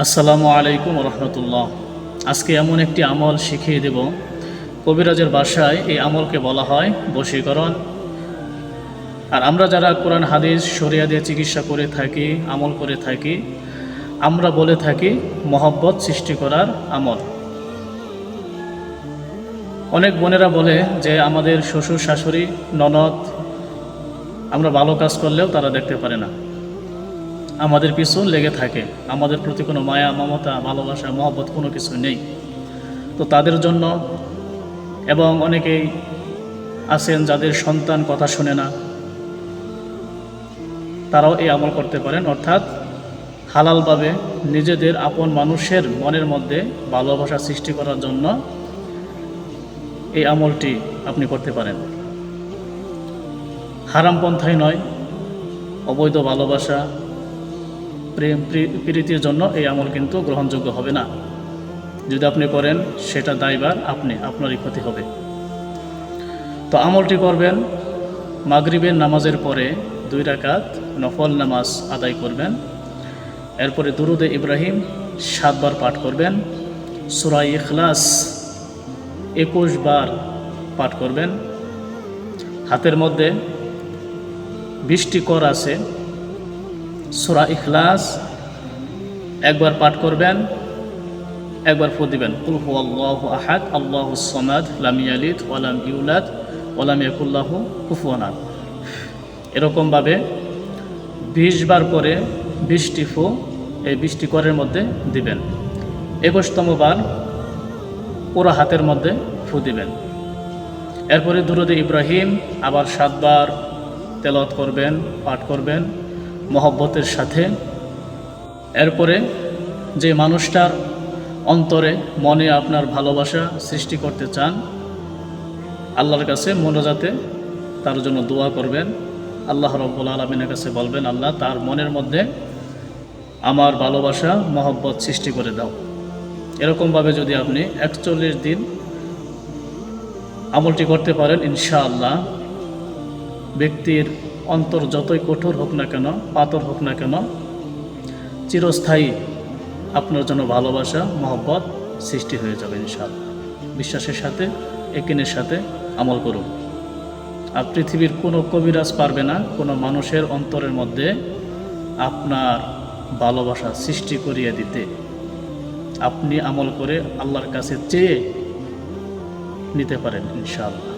আসসালামু আলাইকুম রহমতুল্লাহ। আজকে এমন একটি আমল শিখিয়ে দেব, কবিরাজের ভাষায় এই আমলকে বলা হয় বশীকরণ। আর আমরা যারা কোরআন হাদিস শরিয়া দিয়ে চিকিৎসা করে থাকি, আমল করে থাকি, আমরা বলে থাকি মহব্বত সৃষ্টি করার আমল। অনেক বোনেরা বলে যে আমাদের শ্বশুর শাশুড়ি ননদ আমরা ভালো কাজ করলেও তারা দেখতে পারে না, আমাদের পিছু লেগে থাকে, আমাদের প্রতি কোনো মায়া মমতা ভালোবাসা মহব্বত কোনো কিছু নেই। তো তাদের জন্য, এবং অনেকেই আছেন যাদের সন্তান কথা শোনে না, তারাও এই আমল করতে পারেন। অর্থাৎ হালালভাবে নিজেদের আপন মানুষের মনের মধ্যে ভালোবাসা সৃষ্টি করার জন্য এই আমলটি আপনি করতে পারেন। হারাম পন্থায় নয়, অবৈধ ভালোবাসা প্রেম প্রীতির জন্য এই আমল কিন্তু গ্রহণযোগ্য হবে না। যদি আপনি করেন সেটা দায়ভার আপনারই ক্ষতি হবে। তো আমলটি করবেন মাগরিবের নামাজের পরে 2 রাকাত নফল নামাজ আদায় করবেন। এরপরে দুরুদে ইব্রাহিম 7 বার পাঠ করবেন। সূরা ইখলাস 21 বার পাঠ করবেন। হাতের মধ্যে 20টি কর আছে, সূরা ইখলাস একবার পাঠ করবেন, একবার ফু দিবেন, কুল হুয়াল্লাহু আহাদ আল্লাহুস সামাদ লাম ইয়ালিদ ওয়া লাম ইউলাদ ওয়া লাম ইয়াকুল লাহু কুফুয়ান আহাদ। এরকমভাবে 20 বার করে 20টি ফু এই 20টি করের মধ্যে দিবেন। 21তম বার পুরো হাতের মধ্যে ফু দিবেন। এরপরে দুরুদে ইব্রাহিম আবার 7 বার তেলাওয়াত করবেন, পাঠ করবেন মহব্বতের সাথে। এরপরে যে মানুষটার অন্তরে মনে আপনার ভালোবাসা সৃষ্টি করতে চান, আল্লাহর কাছে মোনাজাতে তার জন্য দোয়া করবেন। আল্লাহ রাব্বুল আলামিনের কাছে বলবেন, আল্লাহ তার মনের মধ্যে আমার ভালোবাসা মহব্বত সৃষ্টি করে দাও। এরকমভাবে যদি আপনি 41 দিন আমলটি করতে পারেন, ইনশাআল্লাহ ব্যক্তির অন্তর যতই কঠোর হোক না কেন, পাথর হোক না কেন, চিরস্থায়ী আপনার জন্য ভালোবাসা মহব্বত সৃষ্টি হয়ে যাবে ইনশাআল্লাহ। বিশ্বাসের সাথে একিনের সাথে আমল করুন। আর পৃথিবীর কোনো কবিরাজ পারবে না কোনো মানুষের অন্তরের মধ্যে আপনার ভালোবাসা সৃষ্টি করিয়ে দিতে। আপনি আমল করে আল্লাহর কাছে চেয়ে নিতে পারেন ইনশাআল্লাহ।